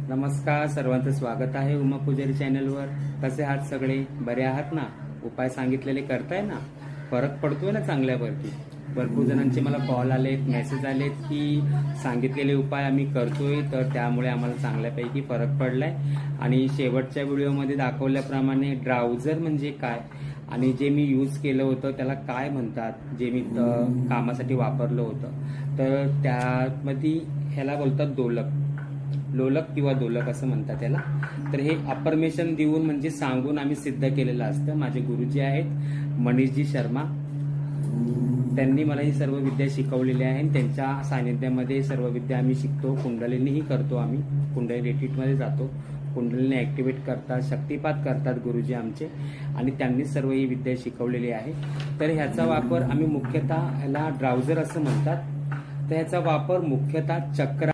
नमस्कार, सर्वांचं स्वागत आहे उमा पुजारी चॅनलवर. कसे आहात सगळे? बरे आहात ना? उपाय सांगितलेले करताय ना? फरक पडतोय ना चांगल्यावरती? भरपूर जणांचे मला कॉल आलेत, मेसेज आलेत की सांगितलेले उपाय आम्ही करतोय, तर त्यामुळे आम्हाला चांगल्यापैकी फरक पडलाय. आणि शेवटच्या व्हिडिओमध्ये दाखवल्याप्रमाणे ड्राउझर म्हणजे काय आणि जे मी यूज केलं होतं त्याला काय म्हणतात, जे मी कामासाठी वापरलं होतं, तर त्यामध्ये ह्याला बोलतात लोलक किंवा दोलक असं म्हणतात त्याला. तर हे अफर्मेशन देऊन म्हणजे सांगून आम्ही सिद्ध केलेलं असतं. माझे गुरुजी आहेत मनीषजी शर्मा, त्यांनी मला ही सर्व विद्या शिकवलेली आहे. त्यांच्या सानिध्यामध्ये सर्व विद्या आम्ही शिकतो. कुंडलिनीही करतो आम्ही, कुंडली रिट्रीटमध्ये जातो, कुंडलिनी ऍक्टिव्हेट करतात, शक्तिपात करतात गुरुजी आमचे, आणि त्यांनीच सर्व ही विद्या शिकवलेली आहे. तर ह्याचा वापर आम्ही मुख्यतः ह्याला ड्राउझर असं म्हणतात. तर ह्याचा वापर मुख्यतः चक्र